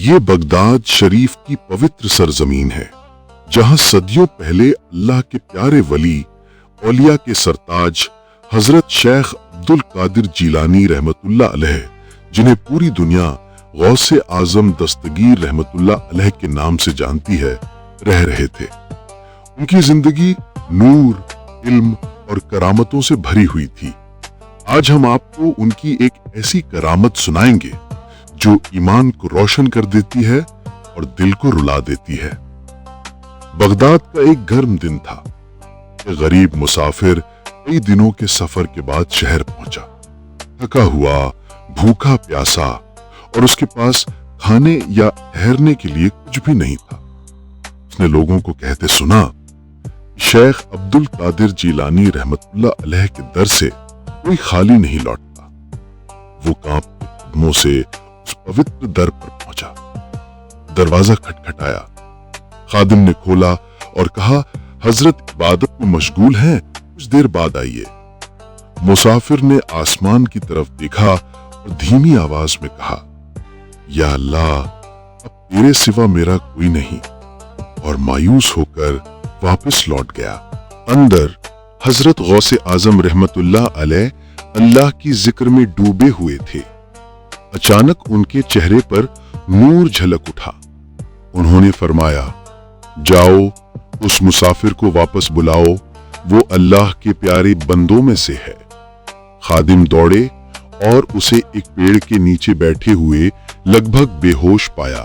ये बगदाद शरीफ की पवित्र सरजमीन है, जहां सदियों पहले अल्लाह के प्यारे वली औलिया के सरताज हजरत शेख अब्दुल कादिर जीलानी रहमतुल्लाह अलैह, जिन्हें पूरी दुनिया गौसे आजम दस्तगीर रहमतुल्लाह अलैह के नाम से जानती है, रह रहे थे। उनकी जिंदगी नूर, इल्म और करामतों से भरी हुई थी। आज हम आपको उनकी एक ऐसी करामत सुनाएंगे जो ईमान को रोशन कर देती है और दिल को रुला देती है। बगदाद का एक गर्म दिन था। एक गरीब मुसाफिर कई दिनों के सफर के बाद शहर पहुंचा। थका हुआ, भूखा प्यासा, और उसके पास खाने या ठहरने के लिए कुछ भी नहीं था। उसने लोगों को कहते सुना, शेख अब्दुल कादिर जीलानी रहमतुल्लाह अलैह के दर से कोई खाली नहीं लौटता। वो कांपते कदमों से उस पवित्र दर पर पहुंचा। दरवाजा खटखटाया। खादिम ने खोला और कहा, हजरत इबादत में मशगूल हैं, कुछ देर बाद आइए। मुसाफिर ने आसमान की तरफ देखा और धीमी आवाज में कहा, या अल्लाह, अब तेरे सिवा मेरा कोई नहीं, और मायूस होकर वापस लौट गया। अंदर हजरत गौसे आजम रहमतुल्लाह अलैह अल्लाह की जिक्र में डूबे हुए थे। अचानक उनके चेहरे पर नूर झलक उठा। उन्होंने फरमाया, जाओ उस मुसाफिर को वापस बुलाओ, वो अल्लाह के प्यारे बंदों में से है। खादिम दौड़े और उसे एक पेड़ के नीचे बैठे हुए लगभग बेहोश पाया।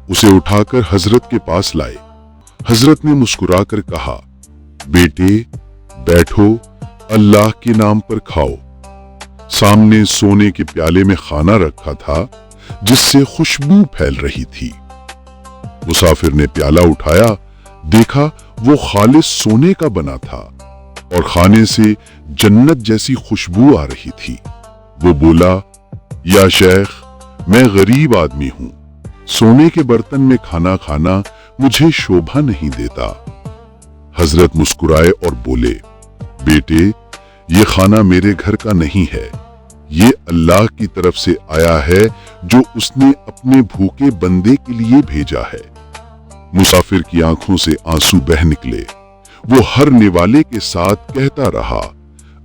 उसे उठाकर हजरत के पास लाए। हजरत ने मुस्कुराकर कहा, बेटे बैठो, अल्लाह के नाम पर खाओ। सामने सोने के प्याले में खाना रखा था जिससे खुशबू फैल रही थी। मुसाफिर ने प्याला उठाया, देखा वो खालिस सोने का बना था और खाने से जन्नत जैसी खुशबू आ रही थी। वो बोला, या शेख, मैं गरीब आदमी हूं, सोने के बर्तन में खाना खाना मुझे शोभा नहीं देता। हजरत मुस्कुराए और बोले, बेटे, ये खाना मेरे घर का नहीं है, ये अल्लाह की तरफ से आया है जो उसने अपने भूखे बंदे के लिए भेजा है। मुसाफिर की आंखों से आंसू बह निकले। वो हर निवाले के साथ कहता रहा,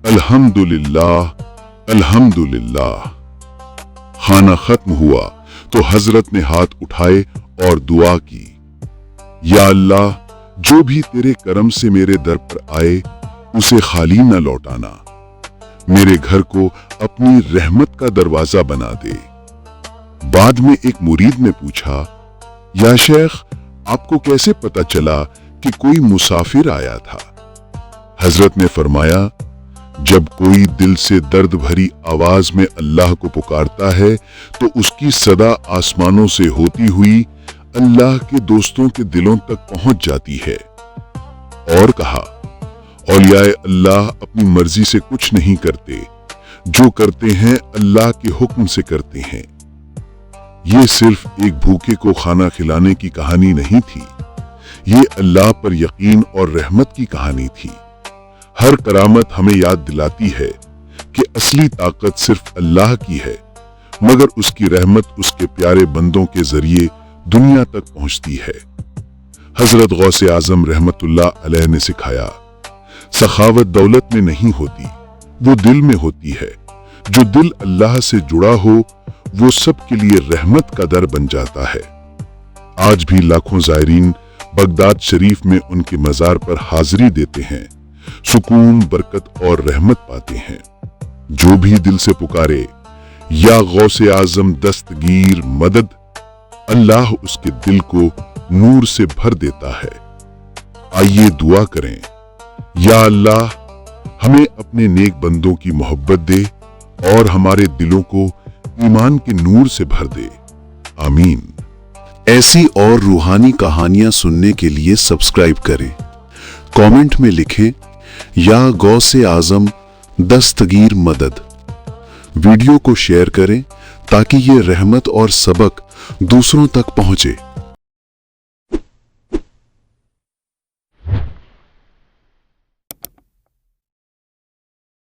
अल्हम्दुलिल्लाह, अल्हम्दुलिल्लाह। खाना खत्म हुआ तो हजरत ने हाथ उठाए और दुआ की, या अल्लाह, जो भी तेरे करम से मेरे दर पर आए उसे खाली न लौटाना, मेरे घर को अपनी रहमत का दरवाजा बना दे। बाद में एक मुरीद ने पूछा, या शेख, आपको कैसे पता चला कि कोई मुसाफिर आया था? हजरत ने फरमाया, जब कोई दिल से दर्द भरी आवाज में अल्लाह को पुकारता है तो उसकी सदा आसमानों से होती हुई अल्लाह के दोस्तों के दिलों तक पहुंच जाती है। और कहा, औलियाए अल्लाह अपनी मर्जी से कुछ नहीं करते, जो करते हैं अल्लाह के हुक्म से करते हैं। ये सिर्फ एक भूखे को खाना खिलाने की कहानी नहीं थी, ये अल्लाह पर यकीन और रहमत की कहानी थी। हर करामत हमें याद दिलाती है कि असली ताकत सिर्फ अल्लाह की है, मगर उसकी रहमत उसके प्यारे बंदों के जरिए दुनिया तक पहुंचती है। हजरत गौसे आजम रहमतुल्लाह अलैह ने सिखाया, सखावत दौलत में नहीं होती, वो दिल में होती है। जो दिल अल्लाह से जुड़ा हो वो सबके लिए रहमत का दर बन जाता है। आज भी लाखों जायरीन बगदाद शरीफ में उनके मजार पर हाजिरी देते हैं, सुकून, बरकत और रहमत पाते हैं। जो भी दिल से पुकारे, या गौसे आजम दस्तगीर मदद, अल्लाह उसके दिल को नूर से भर देता है। आइए दुआ करें, या अल्लाह, हमें अपने नेक बंदों की मोहब्बत दे और हमारे दिलों को ईमान के नूर से भर दे। आमीन। ऐसी और रूहानी कहानियां सुनने के लिए सब्सक्राइब करें। कमेंट में लिखें, या गौसे आजम दस्तगीर मदद। वीडियो को शेयर करें ताकि ये रहमत और सबक दूसरों तक पहुंचे।